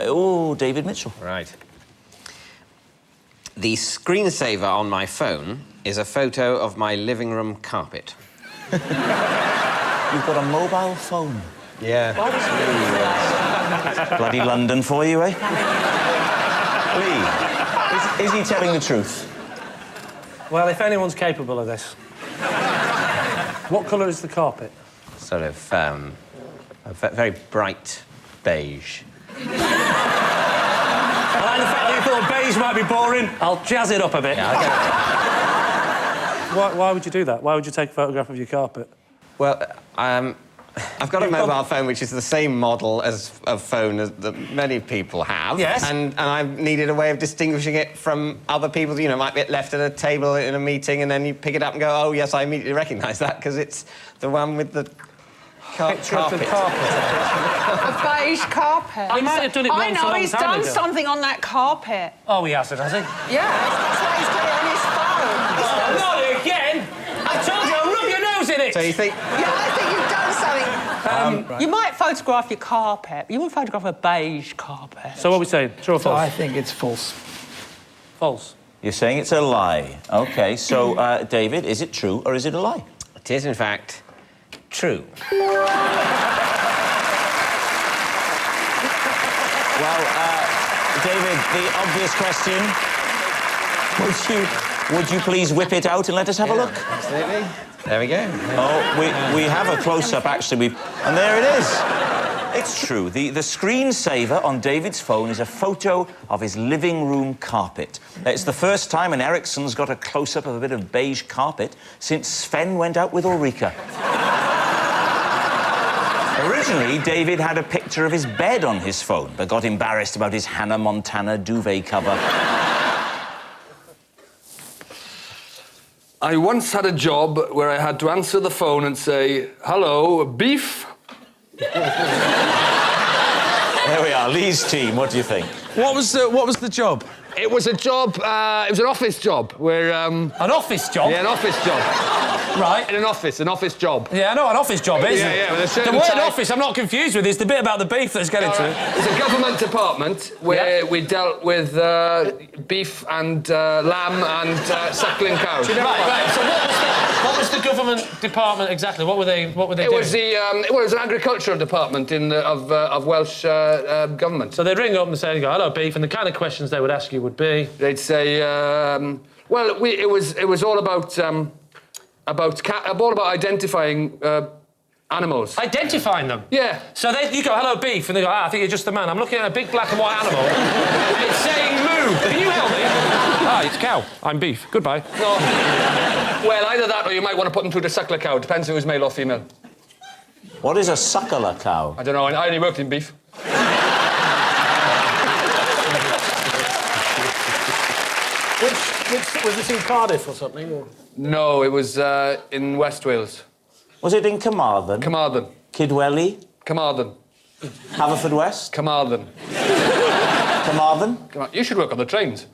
Oh, David Mitchell. Right. The screensaver on my phone is a photo of my living room carpet. You've got a mobile phone. Yeah. Bloody London for you, eh? Lee, is he telling the truth? Well, if anyone's capable of this. What colour is the carpet? Sort of, a very bright beige. I like the fact that you thought beige might be boring. I'll jazz it up a bit. Yeah, Why would you do that? Why would you take a photograph of your carpet? Well, I've got a mobile phone which is the same model as a phone that many people have. Yes. And I needed a way of distinguishing it from other people's. You know, it might be left at a table in a meeting and then you pick it up and go, oh, yes, I immediately recognise that because it's the one with the Picture carpet. of the carpet. A beige carpet. He might have done it once I know, a long he's time done ago. something on that carpet. Oh, he hasn't, has he? Yeah, that's why he's got it on his phone. Oh, not again! I told you, I'll rub your nose in it! So you think... Yeah, I think you've done something. Right. You might photograph your carpet, but you wouldn't photograph a beige carpet. So what are we saying? True or false? I think it's false. False. You're saying it's a lie. OK, so, David, is it true or is it a lie? It is, in fact, true. Well, David, the obvious question... Would you please whip it out and let us have a look? Absolutely. There we go. Oh, we have a close-up, actually. And there it is. It's true. The screensaver on David's phone is a photo of his living room carpet. It's the first time an Ericsson's got a close-up of a bit of beige carpet since Sven went out with Ulrika. Originally, David had a picture of his bed on his phone, but got embarrassed about his Hannah Montana duvet cover. I once had a job where I had to answer the phone and say, hello, beef? There we are, Lee's team. What do you think? What was the job? It was a job, it was an office job where... An office job? Yeah, an office job. Right. In an office job. Yeah, I know what an office job is. Yeah, with a certain the word type... office I'm not confused with is the bit about the beef that's getting to. It's a government department where we dealt with beef and lamb and suckling cows. Right. So what was the government department exactly? What were they doing? It was it was an agricultural department of Welsh government. So they'd ring up and say, hello, beef, and the kind of questions they would ask you would be... They'd say, it was all about identifying animals. Identifying them? Yeah. So you go, hello, beef, and they go, I think you're just the man. I'm looking at a big black and white animal. It's saying moo. Can you help me? It's cow. I'm beef. Goodbye. No. Well, either that or you might want to put them through the suckler cow. Depends if it was male or female. What is a suckler cow? I don't know. I only worked in beef. Which was this in Cardiff or something? Or? No, it was in West Wales. Was it in Carmarthen? Carmarthen. Kidwelly? Carmarthen. Haverfordwest? Carmarthen. Carmarthen? You should work on the trains.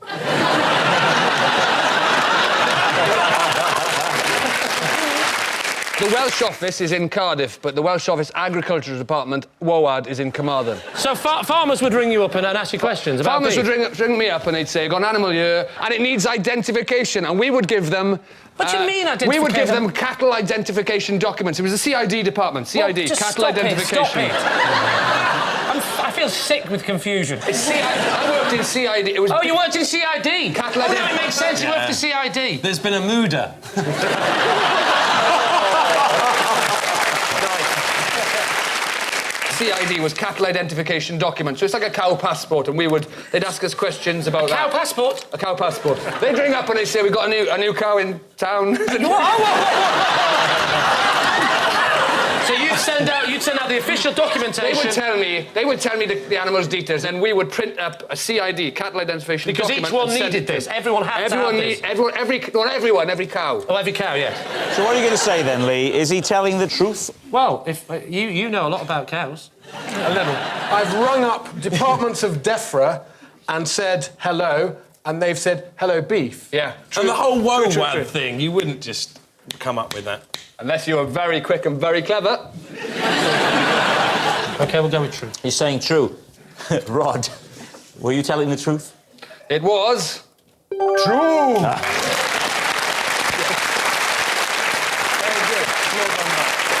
The Welsh office is in Cardiff, but the Welsh office agriculture department, WOAD, is in Carmarthen. So farmers would ring you up and ask you questions about Farmers beef? would ring me up and they'd say, got an animal here, and it needs identification, and we would give them... What do you mean identification? We would give them cattle identification documents. It was the CID department, CID, well, just cattle stop identification. It, stop it. I feel sick with confusion. I worked in CID. It was you worked in CID? Cattle identification. It makes sense, you worked for CID. There's been a mooder. CID was cattle identification document, so it's like a cow passport, and they'd ask us questions about that. Cow passport? A cow passport. They'd ring up and they'd say, we've got a new cow in town. So you'd send out the official documentation. They would tell me the animal's details, and we would print up a CID, cattle identification document. Because each one needed this. Everyone had to have this. Every cow. Oh, every cow, yes. So what are you going to say then, Lee? Is he telling the truth? Well, if you know a lot about cows. A little. I've rung up departments of DEFRA and said hello, and they've said hello, beef. Yeah. And the whole WOAD thing, you wouldn't just come up with that. Unless you were very quick and very clever. OK, we'll go with true. He's saying true. Rod. Were you telling the truth? It was. True!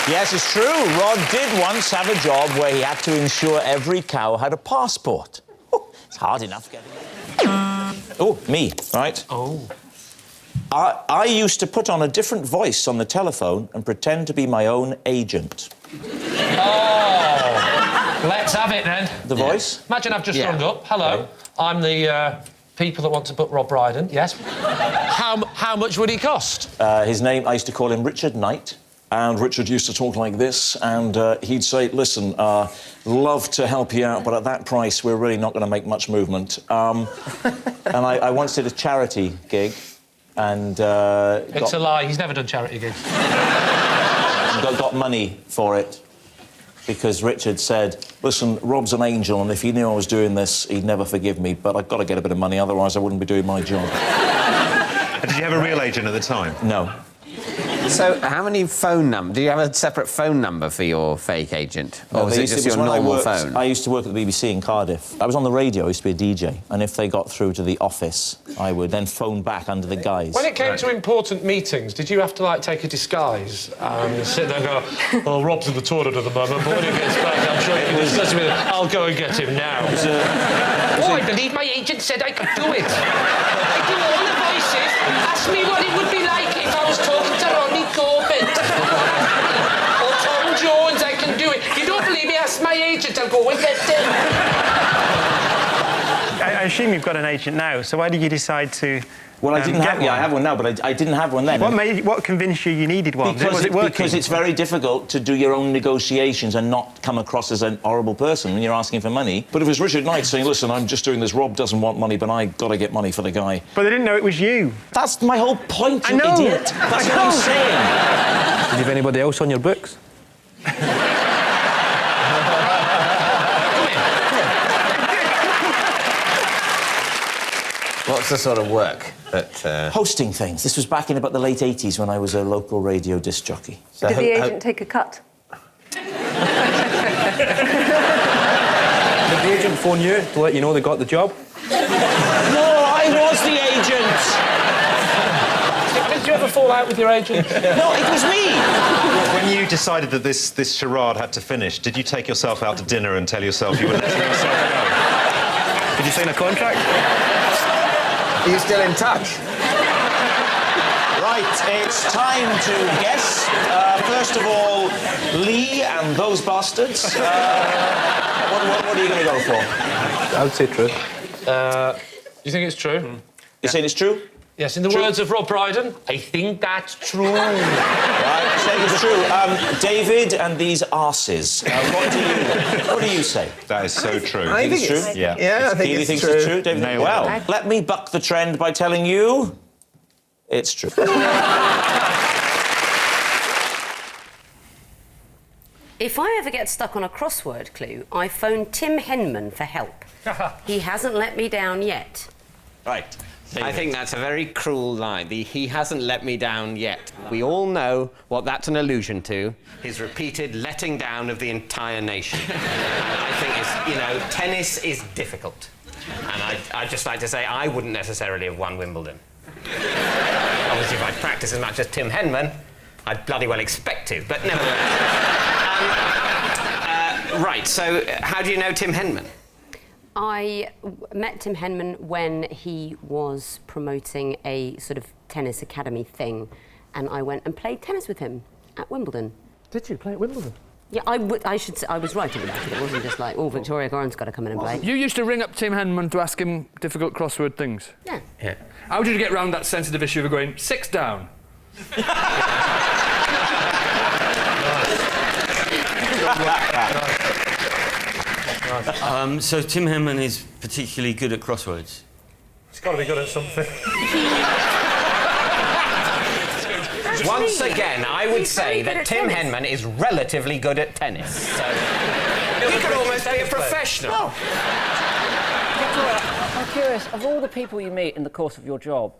Yes, it's true. Rod did once have a job where he had to ensure every cow had a passport. Oh, it's hard enough getting it. Oh, me, right? Oh. I used to put on a different voice on the telephone and pretend to be my own agent. Oh! Let's have it, then. The voice? Imagine I've just rung up. Hello, I'm the people that want to book Rob Brydon. Yes. How much would he cost? His name, I used to call him Richard Knight. And Richard used to talk like this, and he'd say, listen, love to help you out, but at that price, we're really not going to make much movement. And I once did a charity gig, and... It's a lie. He's never done charity gigs. got money for it, because Richard said, listen, Rob's an angel, and if he knew I was doing this, he'd never forgive me, but I've got to get a bit of money, otherwise I wouldn't be doing my job. Did you have a real agent at the time? No. So, how many phone numbers? Do you have a separate phone number for your fake agent? Or was it just your when normal phone? I used to work at the BBC in Cardiff. I was on the radio, I used to be a DJ, and if they got through to the office, I would then phone back under the guise. When it came to important meetings, did you have to, like, take a disguise and sit there and go, oh, Rob's in the toilet at the moment, but when he gets back, I'm sure he can discuss with him. I'll go and get him now. Oh, I believe my agent said I could do it. I do all the voices. Ask me what it would be like if I was talking to Ronnie Corbett. Or Tom Jones, I can do it. You don't believe me? Ask my agent. I'll go and get him. I assume you've got an agent now, so why did you decide to... Well, I didn't have one. Yeah, I have one now, but I didn't have one then. What convinced you needed one? Was it working? Because it's very difficult to do your own negotiations and not come across as an horrible person when you're asking for money. But if it was Richard Knight saying, listen, I'm just doing this, Rob doesn't want money, but I got to get money for the guy. But they didn't know it was you. That's my whole point, you idiot. That's what I'm saying. Did you have anybody else on your books? What's the sort of work that... Hosting things. This was back in about the late 80s when I was a local radio disc jockey. So did the agent take a cut? Did the agent phone you to let you know they got the job? No, I was the agent! Did you ever fall out with your agent? No, it was me! When you decided that this charade had to finish, did you take yourself out to dinner and tell yourself you were letting yourself go? Did you sign a contract? Are you still in touch? Right, it's time to guess. First of all, Lee and those bastards. What are you going to go for? I would say true. You think it's true? You're saying it's true? Yes, in the words of Rob Brydon, I think that's true. Right, saying it's true. David and these arses. What do you say? That is so true. I think it's true? Yeah. Yeah, I think Keely it's thinks true. it's true. David, Nailed it. well, let me buck the trend by telling you it's true. If I ever get stuck on a crossword clue, I phone Tim Henman for help. He hasn't let me down yet. Right. I think that's a very cruel line. He hasn't let me down yet. We all know what that's an allusion to. His repeated letting down of the entire nation. I think it's, tennis is difficult. And I'd just like to say I wouldn't necessarily have won Wimbledon. Obviously, if I'd practiced as much as Tim Henman, I'd bloody well expect to, but nevertheless. Right, so how do you know Tim Henman? I met Tim Henman when he was promoting a sort of tennis academy thing, and I went and played tennis with him at Wimbledon. Did you play at Wimbledon? Yeah, I should say I was right about it. It wasn't just like, oh, Victoria Goran's got to come in and play. You used to ring up Tim Henman to ask him difficult crossword things? Yeah. How did you get round that sensitive issue of going, 6 down? So Tim Henman is particularly good at crosswords? He's got to be good at something. Once again, I would say that Tim Henman is relatively good at tennis. So he could almost be a professional. Victoria, I'm curious, of all the people you meet in the course of your job,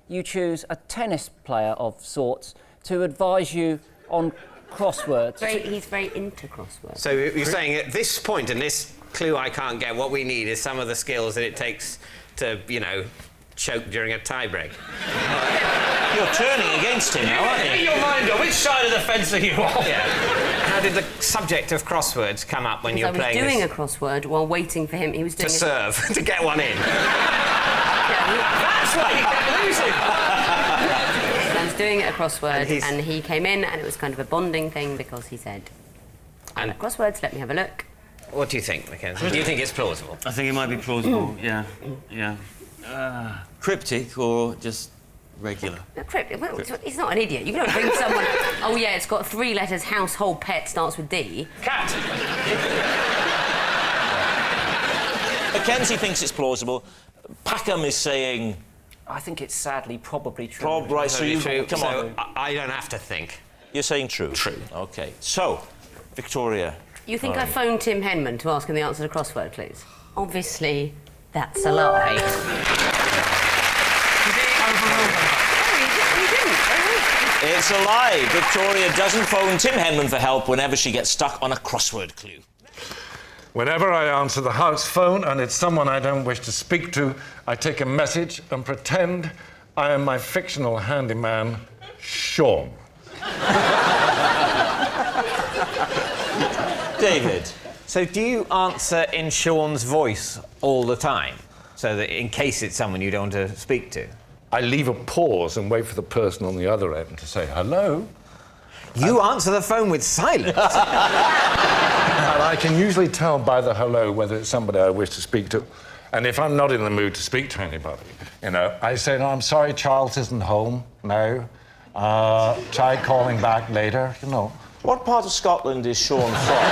you choose a tennis player of sorts to advise you on crosswords. He's very into crosswords. So you're saying at this point in this clue I can't get. What we need is some of the skills that it takes to, you know, choke during a tie-break. You're turning against him now, aren't you? Make your mind up. Which side of the fence are you on? Yeah. How did the subject of crosswords come up when you were playing I was doing this? a crossword while waiting for him. He was doing To serve, to get one in. That's why you kept losing. I was doing a crossword and he came in and it was kind of a bonding thing because he said, "I'm at crosswords, let me have a look." What do you think, Mackenzie? Do you think it's plausible? I think it might be plausible, yeah. Cryptic or just regular? Well, he's not an idiot. You don't bring someone... Oh, yeah, it's got 3 letters, household pet, starts with D. Cat. Mackenzie thinks it's plausible. Packham is saying... I think it's sadly probably true. Right, so you... Come so on. I don't have to think. You're saying true? True. OK. So, Victoria... You think I phoned Tim Henman to ask him the answer to the crossword, please? Obviously, that's a lie. It's a lie. Victoria doesn't phone Tim Henman for help whenever she gets stuck on a crossword clue. Whenever I answer the house phone and it's someone I don't wish to speak to, I take a message and pretend I am my fictional handyman, Sean. David. So do you answer in Sean's voice all the time? So that in case it's someone you don't want to speak to? I leave a pause and wait for the person on the other end to say hello. You answer the phone with silence? And I can usually tell by the hello whether it's somebody I wish to speak to. And if I'm not in the mood to speak to anybody, you know, I say, "No, I'm sorry, Charles isn't home now. Try calling back later," you know. What part of Scotland is Sean from?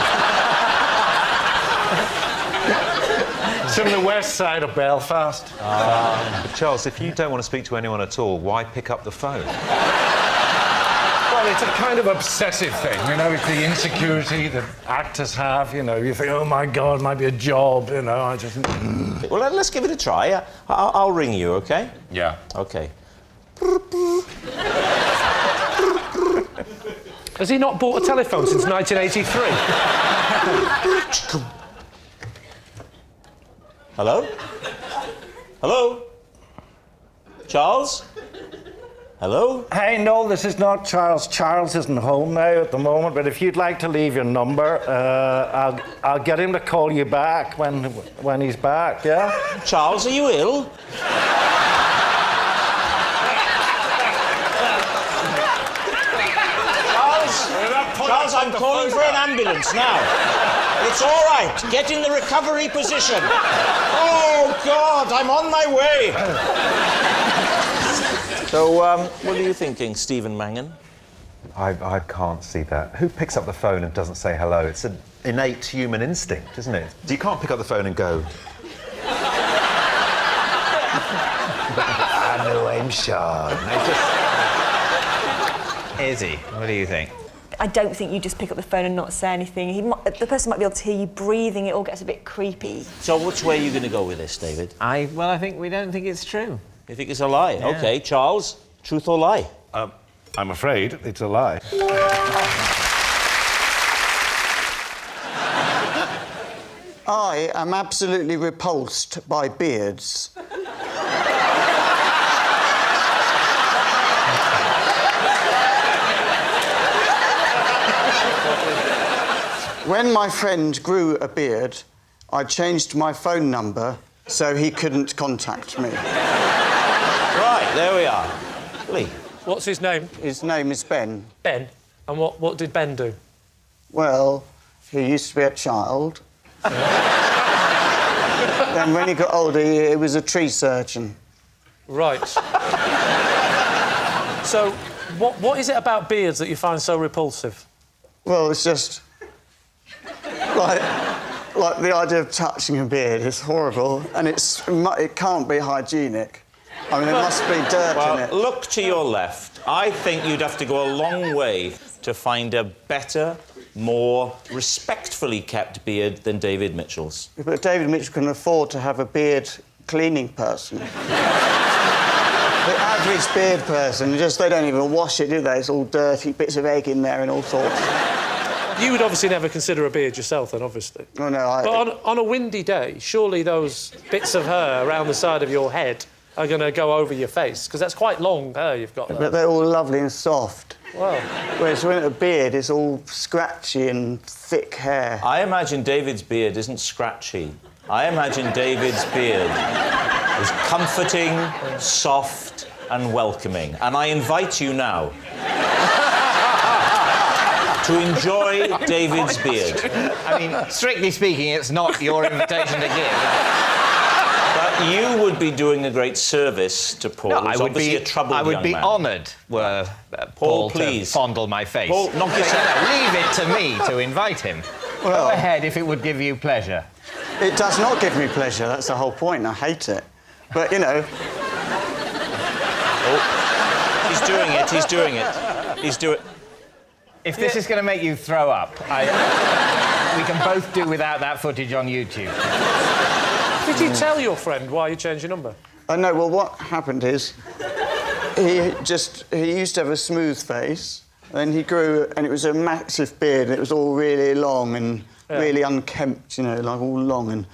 It's from the west side of Belfast. But Charles, if you don't want to speak to anyone at all, why pick up the phone? Well, it's a kind of obsessive thing, you know, it's the insecurity that actors have, you know. You think, oh, my God, might be a job, you know, I just... Well, let's give it a try. I'll ring you, OK? Yeah. OK. Has he not bought a telephone since 1983? Hello? Hello? Charles? Hello? Hey, no, this is not Charles. Charles isn't home now at the moment, but if you'd like to leave your number, I'll get him to call you back when he's back, yeah? Charles, are you ill? Charles, I'm calling for an ambulance now. It's all right. Get in the recovery position. Oh, God, I'm on my way. So, what are you thinking, Stephen Mangan? I can't see that. Who picks up the phone and doesn't say hello? It's an innate human instinct, isn't it? You can't pick up the phone and go... Hello, I'm Sean. Izzy, what do you think? I don't think you just pick up the phone and not say anything. The person might be able to hear you breathing. It all gets a bit creepy. So which way are you going to go with this, David? I think we don't think it's true. You think it's a lie? Yeah. OK, Charles, truth or lie? I'm afraid it's a lie. I am absolutely repulsed by beards. When my friend grew a beard, I changed my phone number so he couldn't contact me. Right, there we are. Lee. What's his name? His name is Ben. Ben? And what did Ben do? Well, he used to be a child. Then when he got older, he was a tree surgeon. Right. So, what is it about beards that you find so repulsive? Well, it's just... like the idea of touching a beard is horrible, and it can't be hygienic. I mean, there must be dirt in it. Well, look to your left. I think you'd have to go a long way to find a better, more respectfully kept beard than David Mitchell's. But David Mitchell can afford to have a beard cleaning person. The average beard person, they don't even wash it, do they? It's all dirty, bits of egg in there and all sorts. You would obviously never consider a beard yourself, then, obviously. Oh, no, But on a windy day, surely those bits of hair around the side of your head are going to go over your face, because that's quite long hair you've got there. But they're all lovely and soft. Well. Whereas when a beard is all scratchy and thick hair. I imagine David's beard isn't scratchy. I imagine David's beard is comforting, soft and welcoming. And I invite you now to enjoy David's beard. I mean, strictly speaking, it's not your invitation to give. But you would be doing a great service to Paul. No, He's obviously a troubled young man. I would be honoured were Paul please. to fondle my face. Paul, knock yourself. Leave it to me to invite him. Well, go ahead if it would give you pleasure. It does not give me pleasure. That's the whole point. I hate it. But, you know... Oh, he's doing it. He's doing it. He's doing... If this is going to make you throw up, we can both do without that footage on YouTube. Did you tell your friend why you changed your number? No, well, what happened is he used to have a smooth face, and then he grew, and it was a massive beard, and it was all really long and really unkempt, you know, like all long,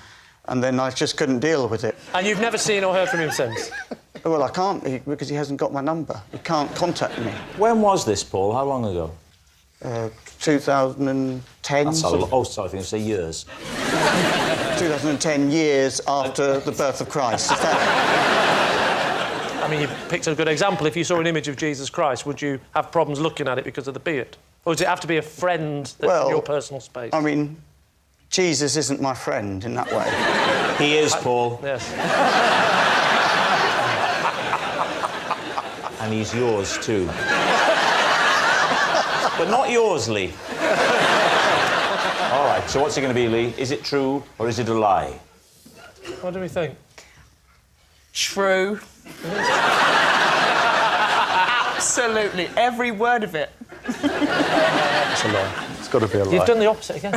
and then I just couldn't deal with it. And you've never seen or heard from him since? Well, I can't, because he hasn't got my number. He can't contact me. When was this, Paul? How long ago? 2010. That's oh, sorry, I think I say years. 2010, years after the birth of Christ. I mean, you picked a good example. If you saw an image of Jesus Christ, would you have problems looking at it because of the beard? Or does it have to be a friend that's in your personal space? I mean, Jesus isn't my friend in that way. He is, Paul. Yes. And he's yours, too. But not yours, Lee. All right, so what's it going to be, Lee? Is it true or is it a lie? What do we think? True. Absolutely, every word of it. It's a lie. It's got to be a lie. You've done the opposite again.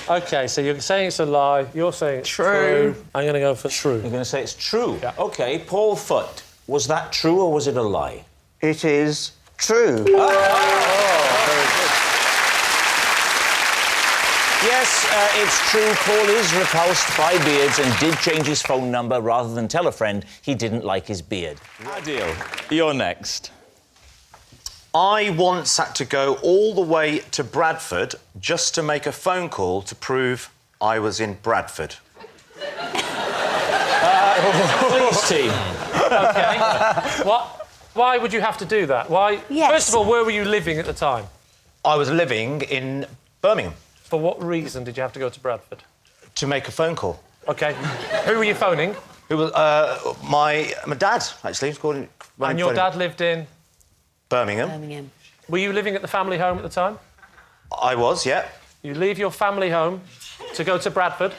OK, so you're saying it's a lie, you're saying it's true. I'm going to go for true. You're going to say it's true? Yeah. OK, Paul Foote, was that true or was it a lie? It is true. Very good. Yes, it's true. Paul is repulsed by beards and did change his phone number rather than tell a friend he didn't like his beard. Adil, you're next. I once had to go all the way to Bradford just to make a phone call to prove I was in Bradford. Please, team. OK. Why would you have to do that? Why? Yes. First of all, where were you living at the time? I was living in Birmingham. For what reason did you have to go to Bradford? To make a phone call. OK. Who were you phoning? Who was my dad, actually. And your dad lived in? Birmingham. Were you living at the family home at the time? I was, yeah. You leave your family home to go to Bradford?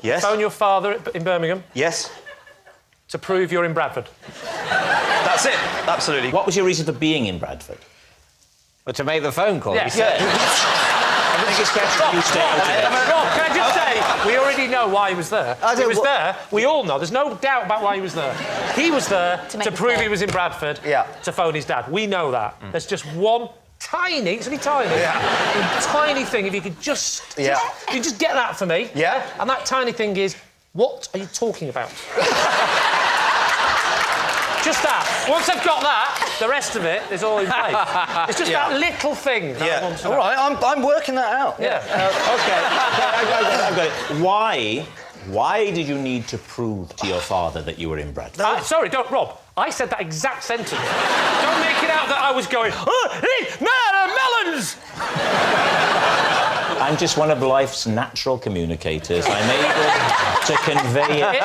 Yes. Phone your father in Birmingham? Yes. To prove you're in Bradford? That's it, absolutely. What was your reason for being in Bradford? Well, to make the phone call, Yes. you said. I think it's better you stay out of it. Rob, can I just say, we already know why he was there. He was there, we all know, there's no doubt about why he was there. He was there to prove he was in Bradford, to phone his dad. We know that. There's just one tiny, it's only tiny, tiny thing, if you could just you just get that for me. Yeah. And that tiny thing is, what are you talking about? Just that. Once I've got that, the rest of it is all in place. It's just that little thing that I want to know. All right, I'm working that out. Yeah. OK, I've got it. Why did you need to prove to your father that you were in Bradford? Sorry, don't, Rob. I said that exact sentence. Don't make it out that I was going, melons! I'm just one of life's natural communicators. I'm able to convey it.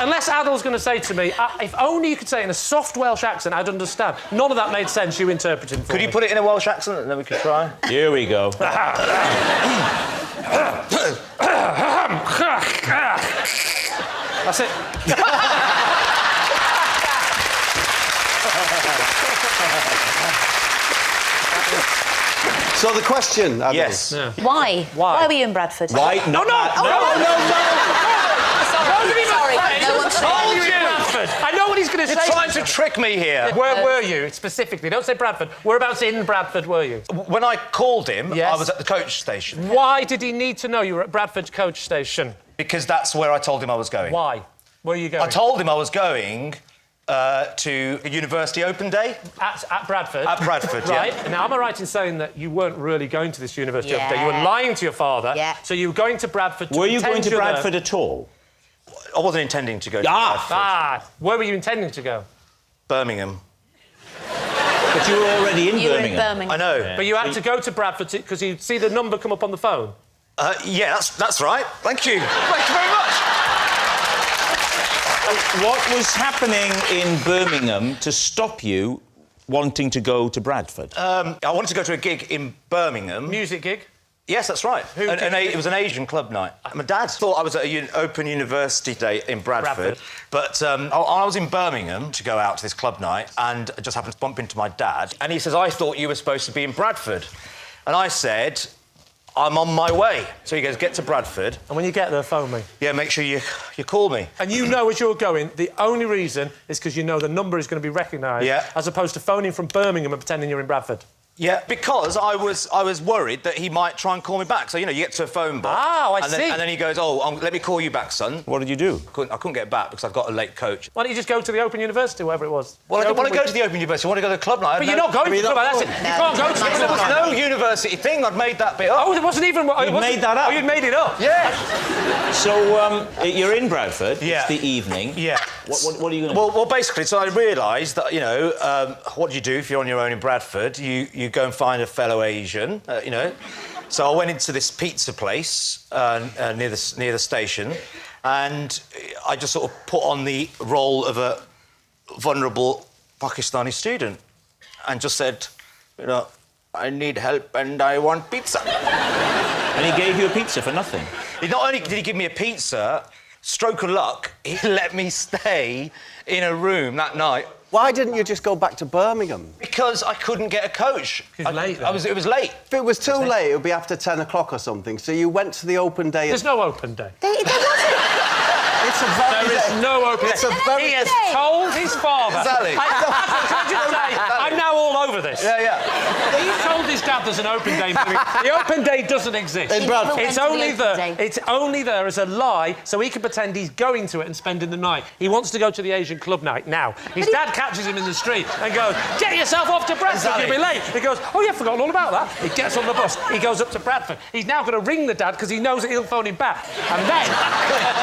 Unless Adil's going to say to me, if only you could say it in a soft Welsh accent, I'd understand. None of that made sense, you interpreting for me. Could you put it in a Welsh accent and then we could try? Here we go. That's it. So the question, Adil. Yes. Yeah. Why? Why were you in Bradford? Why? No! Sorry. No one told you! I know what he's going to say. Trying to trick me here. Where were you, specifically? Don't say Bradford. Whereabouts in Bradford were you? When I called him, I was at the coach station. Why did he need to know you were at Bradford coach station? Because that's where I told him I was going. Why? Where are you going? I told him I was going to a university open day. At Bradford? At Bradford, right. yeah. Now, am I right in saying that you weren't really going to this university open day? You were lying to your father. Yeah. So you were going to Bradford to Were you going to pretend you're Bradford at all? I wasn't intending to go to Bradford. Where were you intending to go? Birmingham. But you were already in Birmingham. I know. Yeah. But you had to go to Bradford because you'd see the number come up on the phone. Yeah, that's right. Thank you. Thank you very much. What was happening in Birmingham to stop you wanting to go to Bradford? I wanted to go to a gig in Birmingham. Music gig? Yes, that's right. It was an Asian club night. My dad thought I was at an open university day in Bradford. But I was in Birmingham to go out to this club night and I just happened to bump into my dad. And he says, I thought you were supposed to be in Bradford. And I said, I'm on my way. So he goes, get to Bradford. And when you get there, phone me. Yeah, make sure you call me. And you know as you're going, the only reason is because you know the number is going to be recognised, as opposed to phoning from Birmingham and pretending you're in Bradford. Yeah, because I was worried that he might try and call me back. So, you know, you get to a phone book. Oh, I and see. And then he goes, let me call you back, son. What did you do? I couldn't get back because I've got a late coach. Why don't you just go to the Open University, wherever it was? Well, I didn't want to go to the Open University. I want to go to the club night. But you're not going to the club night, that's it. You can't go to the club There was night. no university thing. I'd made that bit up. Oh, it wasn't even... You made that up? Oh, you'd made it up? Yeah. So, you're in Bradford. Yeah. It's the evening. Yeah. What are you going to do? Well, basically, so I realised that, you know, what do you do if you're on your own in Bradford? You go and find a fellow Asian, you know. So I went into this pizza place near the station and I just sort of put on the role of a vulnerable Pakistani student and just said, you know, I need help and I want pizza. And he gave you a pizza for nothing? Not only did he give me a pizza, stroke of luck, he let me stay in a room that night. Why didn't you just go back to Birmingham? Because I couldn't get a coach. It was late. It was late. If it was too late, it would be after 10 o'clock or something. So you went to the open day. There's no open day. There is no open day. He has told his father. Exactly. I'm now all over this. Yeah. He's told his dad there's an open day. The open day doesn't exist. In Bradford. It's only there. It's only there as a lie, so he can pretend he's going to it and spending the night. He wants to go to the Asian club night now. His dad catches him in the street and goes, "Get yourself off to Bradford. You'll be late." He goes, "Oh, yeah, I've forgotten all about that." He gets on the bus. He goes up to Bradford. He's now going to ring the dad because he knows that he'll phone him back. And then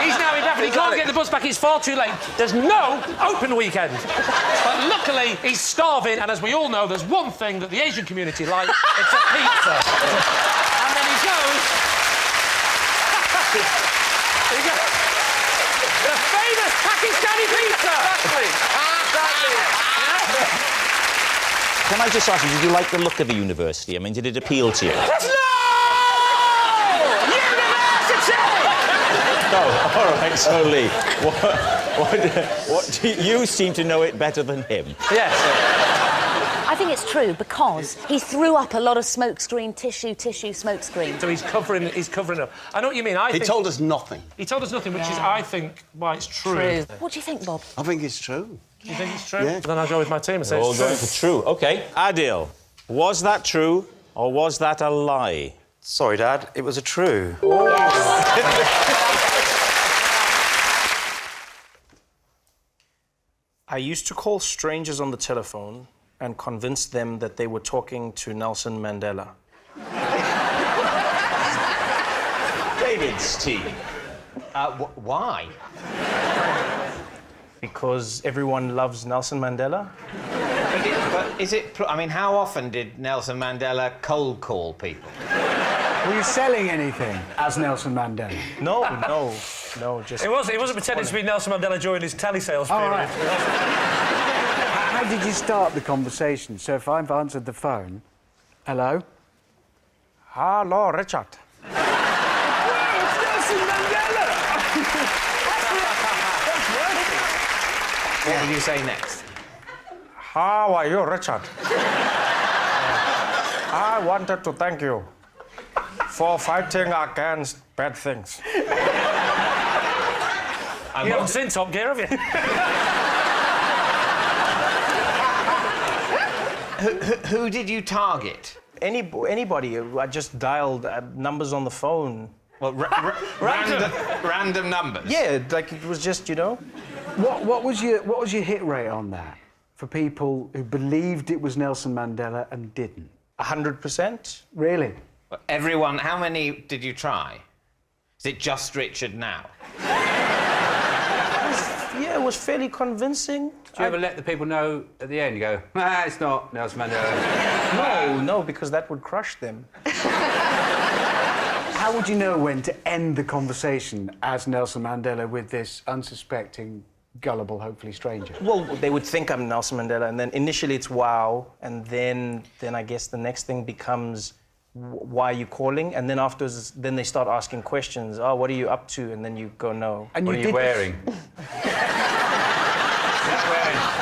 he's now in Bradford. He can't get the bus back. It's far too late. There's no open weekend. But luckily, he's starving, and as we all know, there's one thing that the Asian community like. It's a pizza. And then he goes... The famous Pakistani pizza! Exactly. Can I just ask you, did you like the look of the university? I mean, did it appeal to you? Oh, all right, so Lee, what you seem to know it better than him. Yes. I think it's true because he threw up a lot of smokescreen tissue, smokescreen. So he's covering up. I know what you mean. He told us nothing. He told us nothing, which is, I think, why it's true. What do you think, Bob? I think it's true. Do you think it's true? Yeah. Then I'll go with my team and say We're all it's true. going for true. OK. Adil, was that true or was that a lie? Sorry, Dad, it was a true. I used to call strangers on the telephone and convince them that they were talking to Nelson Mandela. David's team. Why? Because everyone loves Nelson Mandela. But is it... I mean, how often did Nelson Mandela cold call people? Were you selling anything as Nelson Mandela? No, just... It wasn't pretending to be Nelson Mandela during his telesales period. Right. How did you start the conversation? So if I've answered the phone... Hello? Hello, Richard. It's Nelson Mandela! What would you say next? How are you, Richard? I wanted to thank you for fighting against bad things. You haven't seen Top Gear, have you? Who did you target? Anybody. I just dialed numbers on the phone. Well, random numbers? Yeah, like it was just, you know. What was your hit rate on that for people who believed it was Nelson Mandela and didn't? 100%. Really? Everyone, how many did you try? Is it just Richard now? Yeah, it was fairly convincing. Do you ever let the people know at the end? You go, it's not Nelson Mandela. No, because that would crush them. How would you know when to end the conversation as Nelson Mandela with this unsuspecting, gullible, hopefully stranger? Well, they would think I'm Nelson Mandela, and then initially it's wow, and then I guess the next thing becomes why are you calling? And then afterwards, then they start asking questions. Oh, what are you up to? And then you go, no. And what are you wearing? You're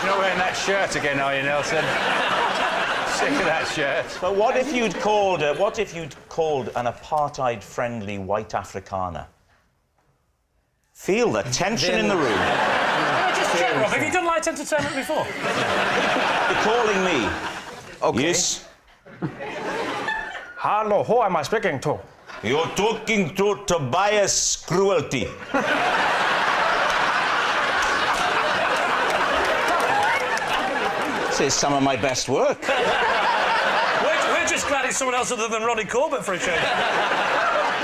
not wearing that shirt again, are you, Nelson? Sick of that shirt. But what if you'd called an apartheid-friendly white Afrikaner? Feel the tension in the room. Just check, Rob, have you done light entertainment before? You're calling me. Okay. Yes. Hello, who am I speaking to? You're talking to Tobias Cruelty. This is some of my best work. We're just glad it's someone else other than Ronnie Corbett for a change.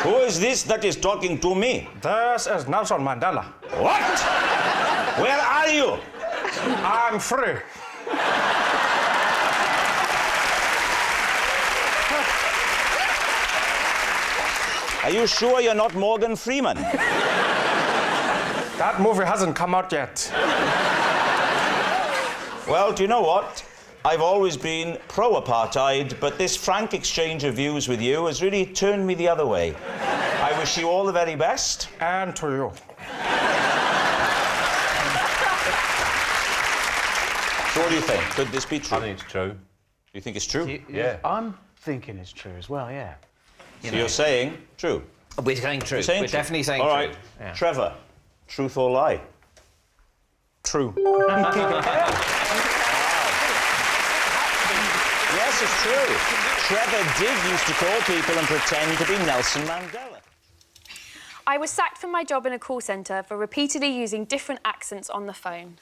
Who is this that is talking to me? This is Nelson Mandela. What? Where are you? I'm free. Are you sure you're not Morgan Freeman? That movie hasn't come out yet. Well, do you know what? I've always been pro-apartheid, but this frank exchange of views with you has really turned me the other way. I wish you all the very best. And to you. So what do you think? Could this be true? I think it's true. You think it's true? Yeah. I'm thinking it's true as well, yeah. So you're saying true? We're saying true. Saying We're true. definitely saying all true. right. Yeah. Trevor, truth or lie? True. Yes, it's true. Trevor did used to call people and pretend to be Nelson Mandela. I was sacked from my job in a call centre for repeatedly using different accents on the phone.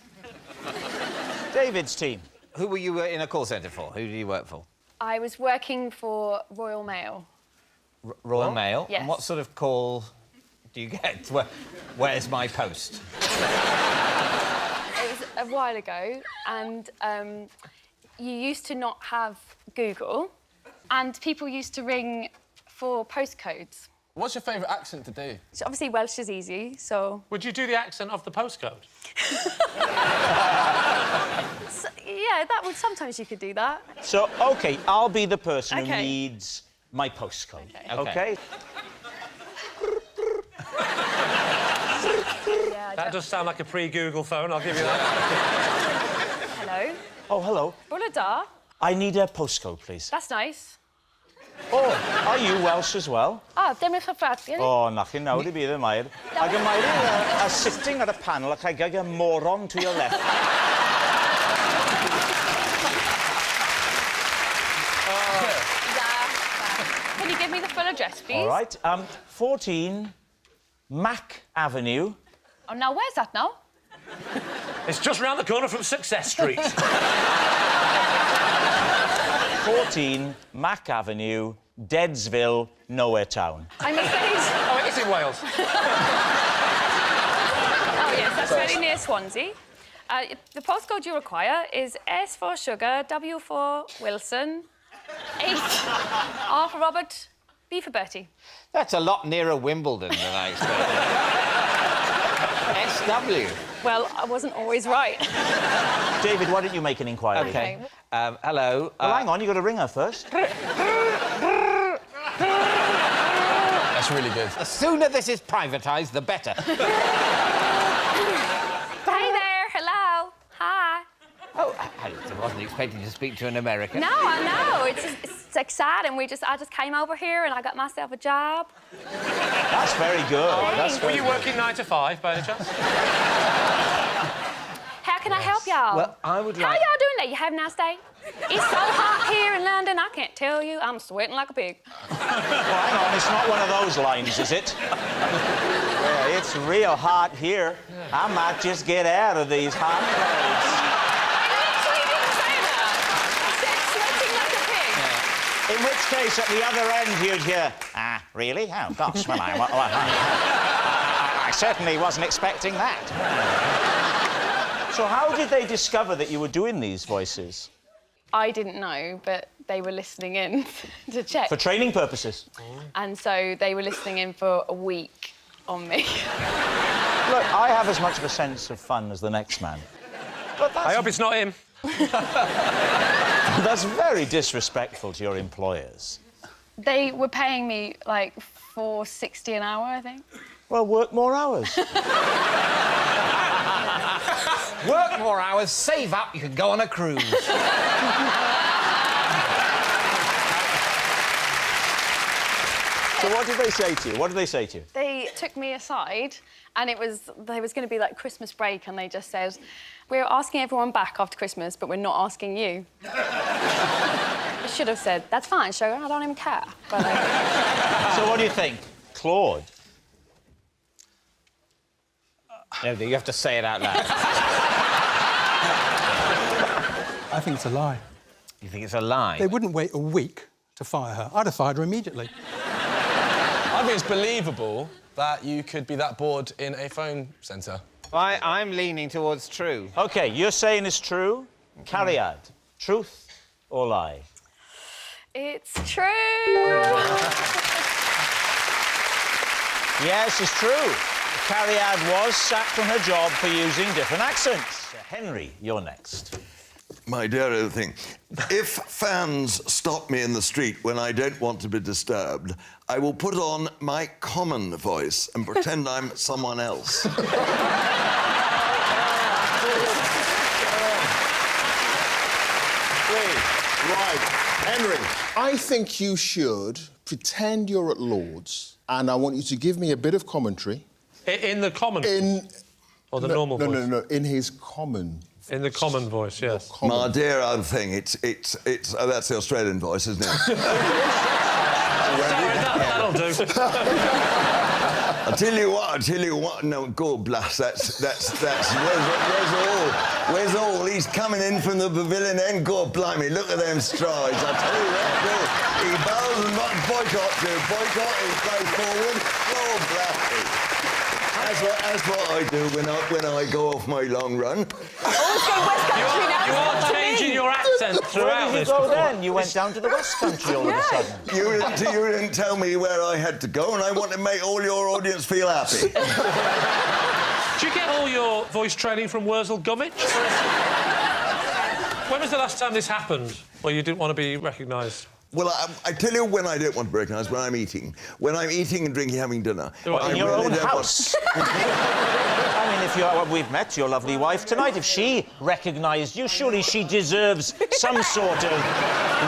David's team. Who were you in a call centre for? Who did you work for? I was working for Royal Mail. Royal Mail? Yes. And what sort of call do you get? Where's my post? It was a while ago, and you used to not have Google, and people used to ring for postcodes. What's your favourite accent to do? So obviously Welsh is easy, so... Would you do the accent of the postcode? So, yeah, that would... Sometimes you could do that. So, OK, I'll be the person who Okay. needs my postcode. Okay. Yeah, That does sound like a pre-Google phone, I'll give you that. Hello. Oh, hello. Bula da. I need a postcode, please. That's nice. Oh, are you Welsh as well? Dim eich hyfryd. Oh, nachi nawr I bydd y Mair. Ac y Mair are sitting at a panel ac I got a moron to your left. Can you give me the full address, please? All right. 14 Mac Avenue. Oh, now where's that now? It's just round the corner from Success Street. 14 Mac Avenue, Deadsville, Nowhere Town. I'm afraid... Oh, it is in Wales. Oh, yes, that's very near Swansea. The postcode you require is S for Sugar, W for Wilson, 8, R for Robert, B for Bertie. That's a lot nearer Wimbledon than I expected. SW. Well, I wasn't always right. David, why don't you make an inquiry? OK. Hello. Well, hang on, you've got to ring her first. That's really good. The sooner this is privatised, the better. Hey there, hello, hi. Oh, I wasn't expecting to speak to an American. No, I know. It's exciting. I just came over here and I got myself a job. That's very good. That's Were very you good. working 9 to 5, by any chance? How can I help y'all? Well, I would How like... y'all doing there? You have a nice day? It's so hot here in London, I can't tell you. I'm sweating like a pig. Well, hang on, it's not one of those lines, is it? Yeah, it's real hot here. I might just get out of these hot clothes. In which case, at the other end, you'd hear, really? Oh, gosh, well, I certainly wasn't expecting that. So how did they discover that you were doing these voices? I didn't know, but they were listening in to check. For training purposes? And so they were listening in for a week on me. Look, I have as much of a sense of fun as the next man. But that's... I hope it's not him. That's very disrespectful to your employers. They were paying me, like, $4.60 an hour, I think. Well, work more hours. Work more hours, save up, you could go on a cruise. So what did they say to you? What did they say to you? They took me aside, and there was going to be, like, Christmas break, and they just said, we're asking everyone back after Christmas, but we're not asking you. I should have said, that's fine, sugar, I don't even care. But, So what do you think? Claude? No, you have to say it out loud. I think it's a lie. You think it's a lie? They wouldn't wait a week to fire her. I'd have fired her immediately. I think it's believable that you could be that bored in a phone centre. I'm leaning towards true. OK, you're saying it's true. Cariad, truth or lie? it's true. Yes, it's true. Cariad was sacked from her job for using different accents. Henry, you're next. My dear old thing, if fans stop me in the street when I don't want to be disturbed, I will put on my common voice and pretend I'm someone else. Right, Henry, I think you should pretend you're at Lord's, and I want you to give me a bit of commentary. In the common voice? Or the normal voice? No, in his common. In the common voice, yes. My dear old thing, it's that's the Australian voice, isn't it? That'll do. I tell you what, no, God bless, that's where's all? He's coming in from the pavilion end, God blimey, look at them strides, I tell you what, God, he bows and what boycott do, boycott, he goes forward, God bless him. That's what I do when I go off my long run. West Country now. You are changing your accent throughout this. Where did you go then? You went down to the West Country all of a sudden. You didn't tell me where I had to go, and I want to make all your audience feel happy. Do you get all your voice training from Wurzel Gummidge? When was the last time this happened, where you didn't want to be recognised? Well, I tell you when I don't want to be recognised, when I'm eating. When I'm eating and drinking, having dinner. In your own house? I mean, we've met your lovely wife tonight. If she recognised you, surely she deserves some sort of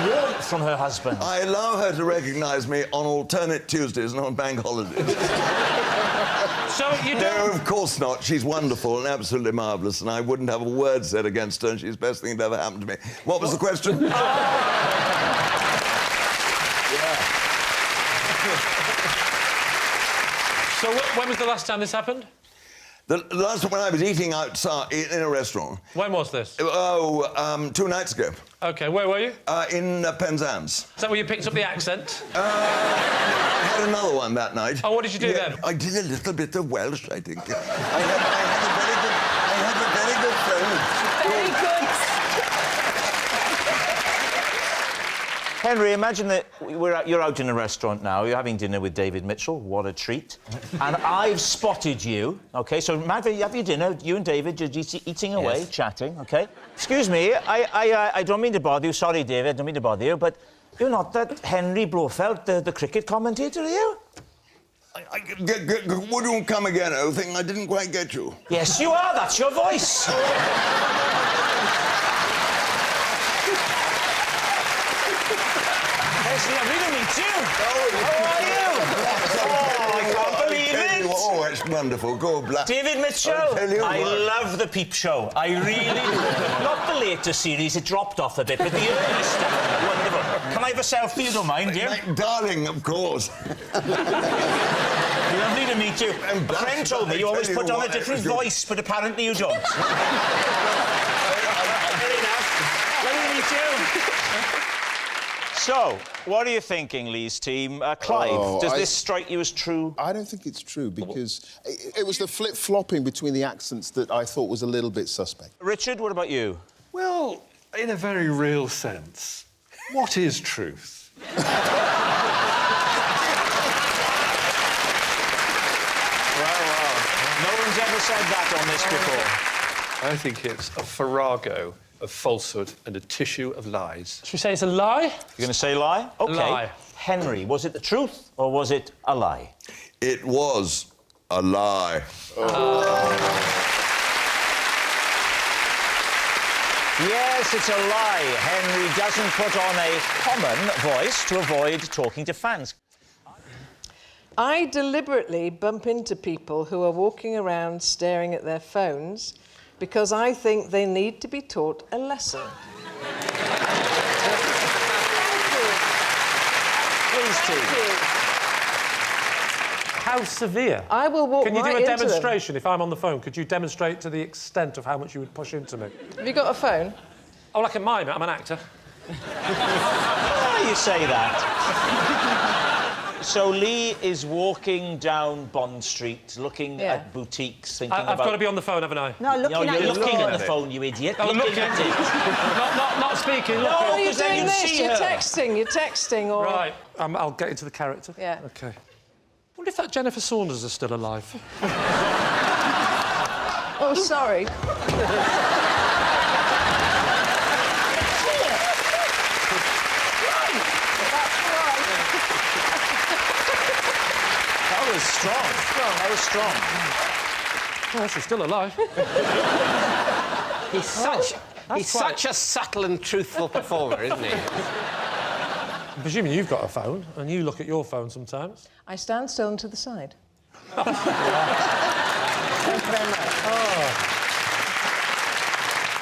warmth from her husband. I allow her to recognise me on alternate Tuesdays and on bank holidays. So you don't... No, of course not. She's wonderful and absolutely marvellous, and I wouldn't have a word said against her, and she's the best thing that ever happened to me. What was the question? So when was the last time this happened? The last time when I was eating outside in a restaurant. When was this? 2 nights ago. OK, where were you? In Penzance. Is that where you picked up the accent? I had another one that night. Oh, what did you do then? I did a little bit of Welsh, I think. I had a very good friend. Very good. Henry, imagine that you're out in a restaurant now, you're having dinner with David Mitchell, what a treat, and I've spotted you, OK, so you have your dinner, you and David, just eating away, chatting, OK? Excuse me, I don't mean to bother you, sorry, David, I don't mean to bother you, but you're not that Henry Blofeld, the cricket commentator, are you? Would you come again, old thing? I didn't quite get you. Yes, you are, that's your voice. It's lovely to meet you. How are you? Oh, I can't believe it. Oh, it's wonderful. Go black. David Mitchell, I love the Peep Show. I really do. Not the later series, it dropped off a bit, but the early stuff, wonderful. Can I have a selfie, you don't mind, dear? Darling, of course. Lovely to meet you. A friend told me you always put on a different voice, but apparently you don't. Fair enough. Lovely to meet you. So, what are you thinking, Lee's team? Clive, does this strike you as true? I don't think it's true, because it was the flip-flopping between the accents that I thought was a little bit suspect. Richard, what about you? Well, in a very real sense, what is truth? Well. No one's ever said that on this before. I think it's a farrago of falsehood and a tissue of lies. Should we say it's a lie? You're going to say lie? OK. Lie. Henry, was it the truth or was it a lie? It was a lie. Yes, it's a lie. Henry doesn't put on a common voice to avoid talking to fans. I deliberately bump into people who are walking around staring at their phones because I think they need to be taught a lesson. Please, Steve. How severe? I will walk Can you right do a into demonstration if I'm on the phone? Could you demonstrate to the extent of how much you would push into me? Have you got a phone? Oh, like a mime. I'm an actor. Why do you say that? So Lee is walking down Bond Street, looking at boutiques, thinking about... I've got to be on the phone, haven't I? No, you're looking at the phone, you idiot. Oh, looking at it. not speaking. No, you're because then doing you'd this. see You're her. texting or... Right. I'll get into the character. Yeah. OK. I wonder if that Jennifer Saunders is still alive. Oh, sorry. That was strong. That was strong. Oh, she's still alive. He's such a subtle and truthful performer, isn't he? I'm presuming you've got a phone, and you look at your phone sometimes. I stand still and to the side. Thank you very much.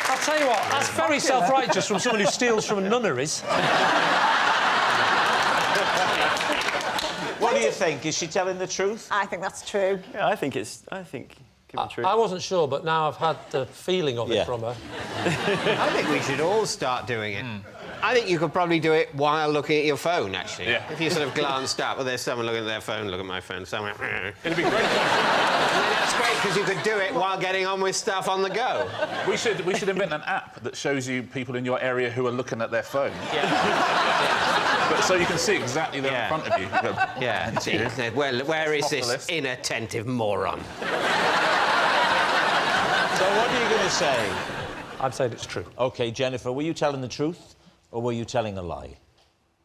I'll tell you what, that's very self-righteous from someone who steals from nunneries. What do you think? Is she telling the truth? I think that's true. Yeah, I think could be true. I wasn't sure, but now I've had the feeling of it from her. I think we should all start doing it. I think you could probably do it while looking at your phone, actually. Yeah. If you sort of glanced up, well, there's someone looking at their phone, look at my phone, someone... It'd be great. That's great, because you could do it while getting on with stuff on the go. We should invent an app that shows you people in your area who are looking at their phone. Yeah. But so you can see exactly there in front of you. Yeah. Well, where is this inattentive moron? So what are you going to say? I'm saying it's true. OK, Jennifer, were you telling the truth or were you telling a lie?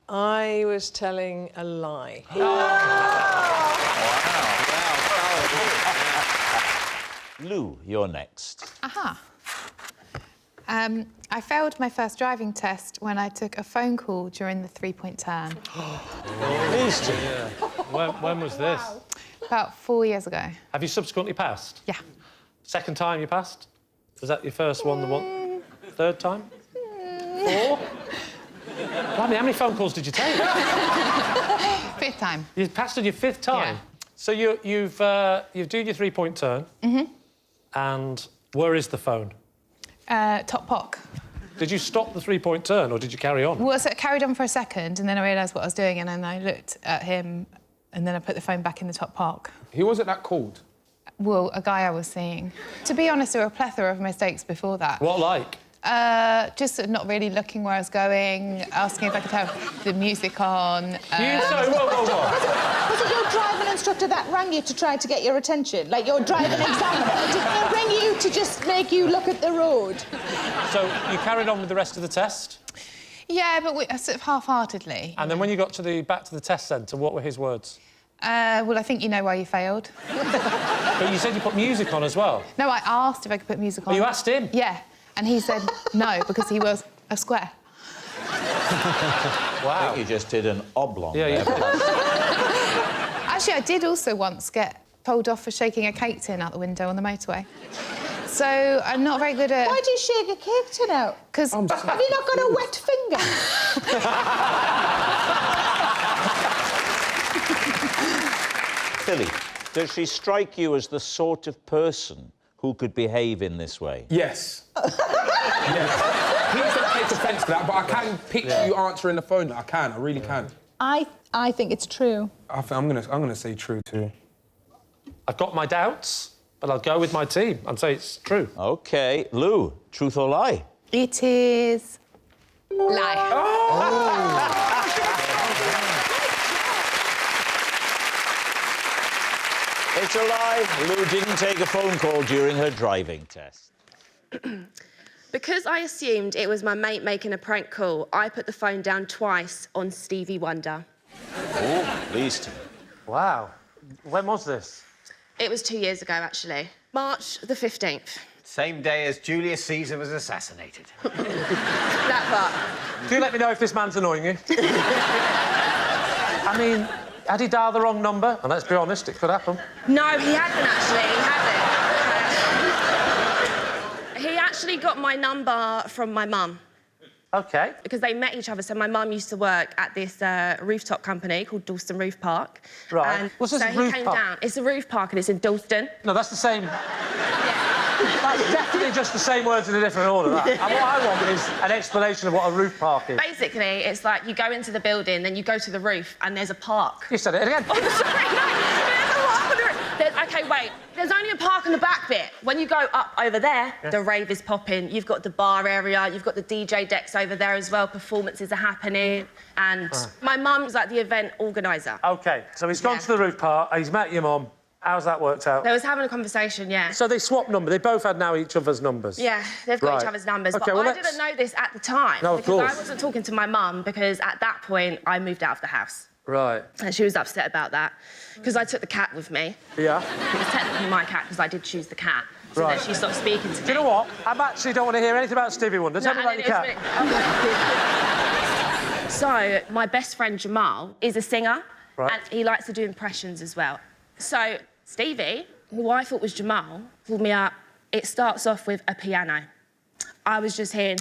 I was telling a lie. Lou, you're next. Aha. I failed my first driving test when I took a phone call during the three-point turn. Please do. When was this? About 4 years ago. Have you subsequently passed? Yeah. Second time you passed? Was that your first one, the one? Third time? 4? Blimey, how many phone calls did you take? Fifth time. You passed on your 5th time? Yeah. So you've done your three-point turn. And where is the phone? Top pock. Did you stop the three-point turn or did you carry on? Well, so I carried on for a second and then I realised what I was doing and then I looked at him and then I put the phone back in the top pock. Who was it that called? Well, a guy I was seeing. To be honest, there were a plethora of mistakes before that. What like? Just sort of not really looking where I was going, asking if I could have the music on. Sorry, whoa. Was it your driving instructor that rang you to try to get your attention? Like your driving examiner? Did they ring you to just make you look at the road? So you carried on with the rest of the test? Yeah, but sort of half-heartedly. And then when you got back to the test centre, what were his words? Well, I think you know why you failed. But you said you put music on as well? No, I asked if I could put music on. Oh, you asked him? Yeah. And he said no, because he was a square. Wow. I think you just did an oblong. Yeah, Actually, I did also once get told off for shaking a cake tin out the window on the motorway. So I'm not very good at... Why do you shake a cake tin out? Because... Have you not got a wet finger? Philly, does she strike you as the sort of person who could behave in this way? Yes. Yes. Please don't take offence to that, but I can picture you answering the phone. I can, I really can. I think it's true. I'm gonna say true too. I've got my doubts, but I'll go with my team and say it's true. OK. Lou, truth or lie? It is... lie. It's a lie. Lou didn't take a phone call during her driving test. Because I assumed it was my mate making a prank call, I put the phone down twice on Stevie Wonder. Oh, pleased. Wow. When was this? It was 2 years ago, actually. March the 15th. Same day as Julius Caesar was assassinated. That part. Do let me know if this man's annoying you. I mean, had he dialed the wrong number? And let's be honest, it could happen. No, he hadn't, actually. He hadn't. He actually got my number from my mum. OK. Because they met each other. So my mum used to work at this rooftop company called Dalston Roof Park. Right. And What's this so he roof came park? down. It's a roof park and it's in Dalston. No, that's the same... That's definitely just the same words in a different order, that. And what I want is an explanation of what a roof park is. Basically, it's like you go into the building, then you go to the roof, and there's a park. You said it again. Oh, sorry, no. There's a park on the roof. OK, wait. There's only a park in the back bit. When you go up over there, the rave is popping. You've got the bar area, you've got the DJ decks over there as well. Performances are happening. And my mum's like the event organiser. OK, so he's gone to the roof park, he's met your mum. How's that worked out? They was having a conversation, yeah. So they swapped numbers. They both had now each other's numbers. Yeah, they've got each other's numbers. OK, but well, I didn't know this at the time. No, of because course. I wasn't talking to my mum because at that point I moved out of the house. Right. And she was upset about that because I took the cat with me. Yeah. It was technically my cat because I did choose the cat. So then she stopped speaking to me. Do you know what? I actually don't want to hear anything about Stevie Wonder. Tell me about your cat. So, my best friend Jamal is a singer. Right. And he likes to do impressions as well. So, Stevie, who I thought was Jamal, called me up. It starts off with a piano. I was just hearing...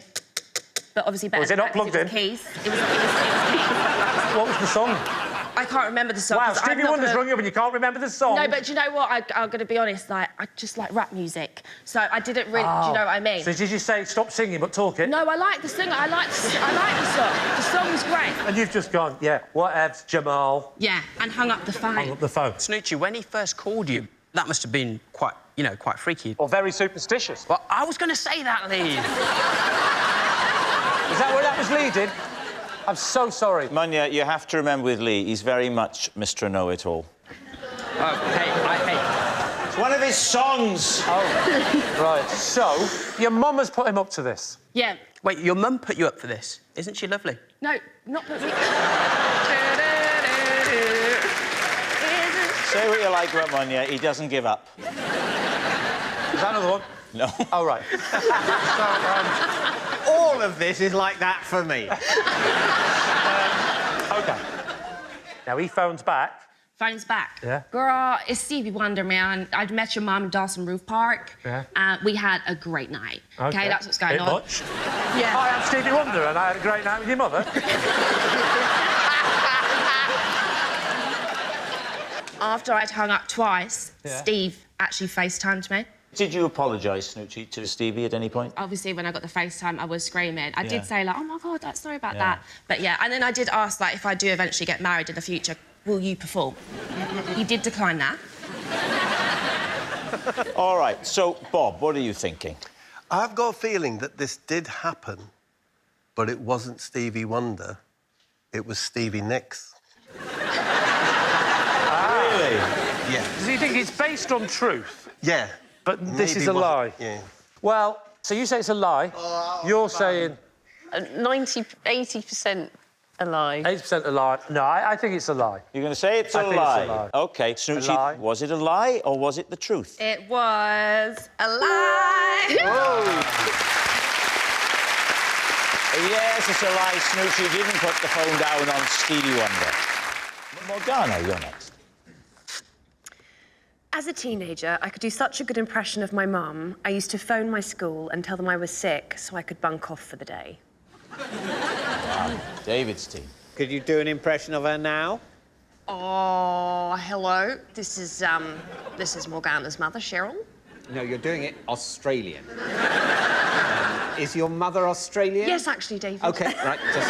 But obviously better. Was it not plugged in? Keys. It was keys. What was the song? I can't remember the song. Wow, Stevie Wonder's rung you up and you can't remember the song. No, but do you know what? I'm going to be honest. Like, I just like rap music, so I didn't really. Do you know what I mean? So did you say stop singing but talk it? No, I like the singer. I like the song. The song's great. And you've just gone, yeah, whatevs, Jamal. Yeah, and hung up the phone. Hung up the phone. Snoochie, when he first called you, that must have been quite, you know, quite freaky. Or very superstitious. Well, I was going to say that, Lee. Is that where that was leading? I'm so sorry. Munya, you have to remember with Lee, he's very much Mr. Know-It-All. It's one of his songs. Oh, right. So, your mum has put him up to this? Yeah. Wait, your mum put you up for this? Isn't she lovely? No, not put me. Say what you like about Munya, he doesn't give up. Is that another one? No. Oh, right. All of this is like that for me. OK. Now, he phones back. Phone's back. Yeah. Girl, it's Stevie Wonder, man. I'd met your mum in Dawson Roof Park. Yeah. We had a great night. OK, that's what's going Bit on. much. Yeah. I am Stevie Wonder and I had a great night with your mother. After I'd hung up twice, Steve actually FaceTimed me. Did you apologise, Snoochie, to Stevie at any point? Obviously, when I got the FaceTime, I was screaming. I did say, like, oh, my God, sorry about Yeah. that. But, yeah, and then I did ask, like, if I do eventually get married in the future, will you perform? He did decline that. All right, so, Bob, what are you thinking? I've got a feeling that this did happen, but it wasn't Stevie Wonder. It was Stevie Nicks. Really? Yeah. Do you think it's based on truth? Yeah. But this is a lie? Yeah. Well, so you say it's a lie. You're saying... 80% a lie. 80% a lie. No, I think it's a lie. You're going to say it's a lie? It's a lie. OK, Snoochie, was it a lie or was it the truth? It was a lie. Whoa. Yes, it's a lie. Snoochie didn't put the phone down on Stevie Wonder. Morgana, you're next. As a teenager, I could do such a good impression of my mum. I used to phone my school and tell them I was sick so I could bunk off for the day. David's team. Could you do an impression of her now? Oh, hello. This is Morgana's mother, Cheryl. No, you're doing it Australian. Is your mother Australian? Yes, actually, David. OK, right, just...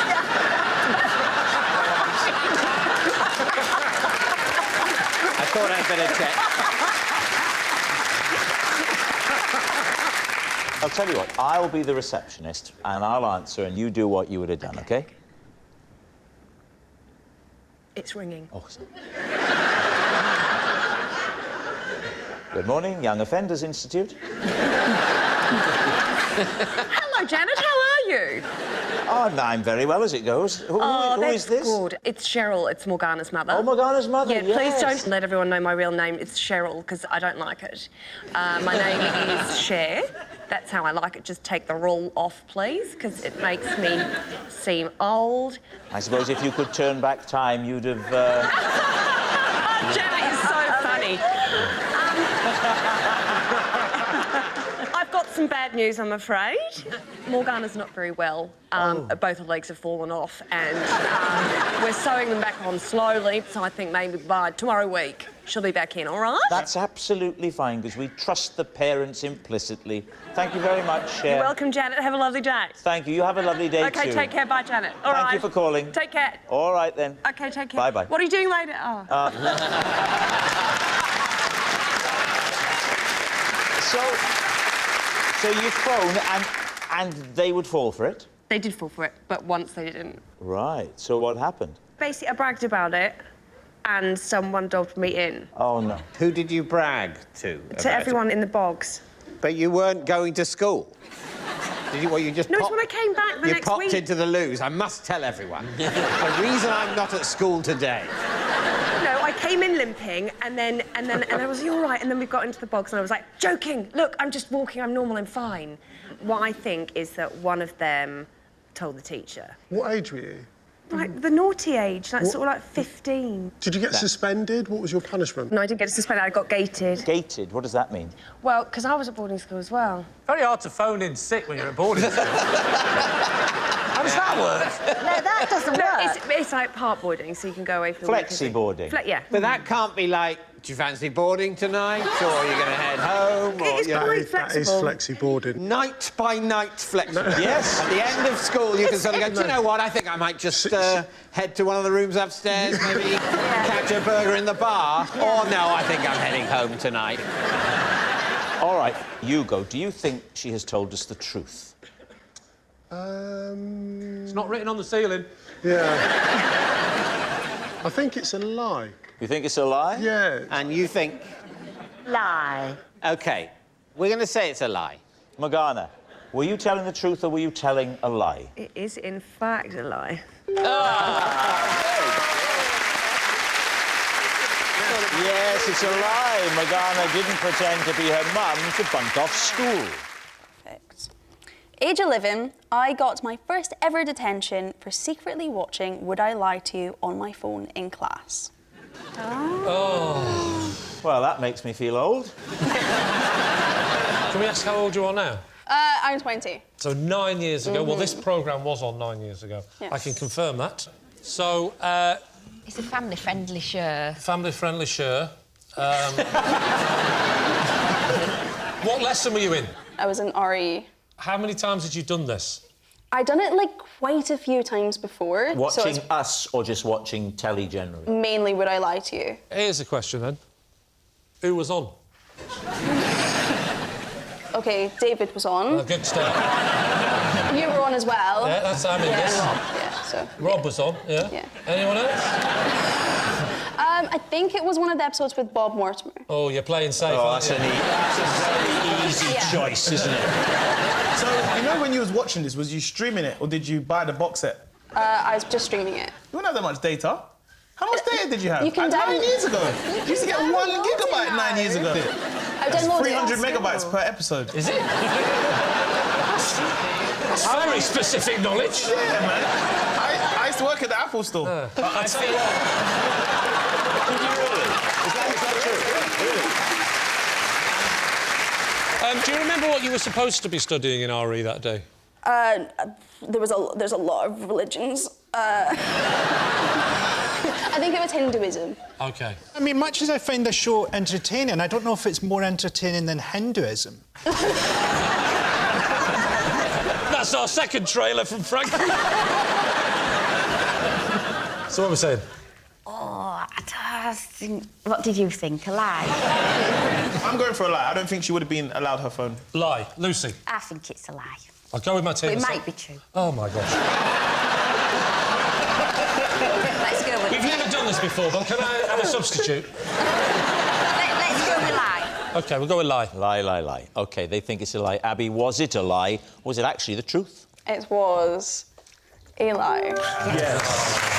I thought I'd better check. I'll tell you what, I'll be the receptionist and I'll answer and you do what you would have done, OK? It's ringing. Oh, sorry. Good morning, Young Offenders Institute. Hello, Janet. How are you? Oh, no, I'm very well as it goes. Who is this? Good. It's Cheryl. It's Morgana's mother. Oh, Morgana's mother, Yeah, yes. please don't let everyone know my real name. It's Cheryl, because I don't like it. My name is Cher. That's how I like it. Just take the rule off, please, because it makes me seem old. I suppose if you could turn back time, you'd have... Janet is so funny. I've got some bad news, I'm afraid. Morgana's not very well. Both her legs have fallen off, and we're sewing them back on slowly, so I think maybe by tomorrow week she'll be back in, all right? That's absolutely fine, because we trust the parents implicitly. Thank you very much, Cher. You're welcome, Janet. Have a lovely day. Thank you. You have a lovely day, OK, too. take care. Bye, Janet. All right. Thank you for calling. Take care. All right, then. OK, take care. Bye-bye. What are you doing later? Oh. So you phone and they would fall for it? They did fall for it, but once they didn't. Right. So what happened? Basically, I bragged about it, and someone dobbed me in. Oh, no. Who did you brag to? To everyone in the bogs. But you weren't going to school. Did you? Well, you just No, it's when I came back the next week. You popped into the loos. I must tell everyone. The reason I'm not at school today. No, I came in limping, and then I was all right, and then we got into the bogs, and I was like, joking. Look, I'm just walking. I'm normal. I'm fine. What I think is that one of them told the teacher. What age were you? Like the naughty age, like sort of like 15. Did you get suspended? What was your punishment? No, I didn't get suspended. I got gated. Gated? What does that mean? Well, because I was at boarding school as well. Very hard to phone in sick when you're at boarding school. How does that work? No, that doesn't work. It's like part boarding, so you can go away for the week. Flexi boarding? Yeah. But that can't be like, do you fancy boarding tonight? Or are you going to head home? It is quite That is flexible. flexi boarding. Night by night flexible. Yes. At the end of school, you can sort of go, do you know what? I think I might just head to one of the rooms upstairs, maybe catch a burger in the bar. Or no, I think I'm heading home tonight. All right, you go. Do you think she has told us the truth? It's not written on the ceiling. Yeah. I think it's a lie. You think it's a lie? Yeah. And you think? Lie. OK, we're going to say it's a lie. Morgana, were you telling the truth or were you telling a lie? It is, in fact, a lie. Yes, it's a lie. Morgana didn't pretend to be her mum to bunk off school. Perfect. Age 11, I got my first ever detention for secretly watching Would I Lie to You on my phone in class. Oh. Well, that makes me feel old. Can we ask how old you are now? I'm 20. So 9 years ago. Well, this programme was on 9 years ago. Yes. I can confirm that. So, It's a family-friendly show. family-friendly show. What lesson were you in? I was in RE. How many times had you done this? I'd done it, like, quite a few times before. Watching so it's us or just watching telly generally? mainly Would I Lie to You. Here's a question, then. Who was on? OK, David was on. A good start. You were on as well. Yeah, that's how I mean Yeah, this. and Rob, yeah, so... Rob was on, yeah? Yeah. Anyone else? I think it was one of the episodes with Bob Mortimer. Oh, you're playing safe, aren't you? That's a very easy choice, isn't it? So, you know when you was watching this, was you streaming it or did you buy the box set? I was just streaming it. You don't have that much data. How much data did you have? You can 9 years ago. You used to get 1 gigabyte 9 years ago. I That's downloaded 300 it. megabytes per episode. Is it? That's very specific knowledge. Yeah, man. I used to work at the Apple store. I tell you what. Is that true? Really? Do you remember what you were supposed to be studying in RE that day? There's a lot of religions. I think it was Hinduism. OK. I mean, much as I find this show entertaining, I don't know if it's more entertaining than Hinduism. That's our second trailer from Frank. So what we're saying? Oh, I think... What did you think? A lie? I'm going for a lie. I don't think she would have been allowed her phone. Lie. Lucy? I think it's a lie. I'll go with my team. It might be true. Oh, my gosh. Let's go with... We've never done this before, but can I have a substitute? Let's go with lie. OK, we'll go with lie. Lie. OK, they think it's a lie. Abby, was it a lie? Was it actually the truth? It was a lie. Yes.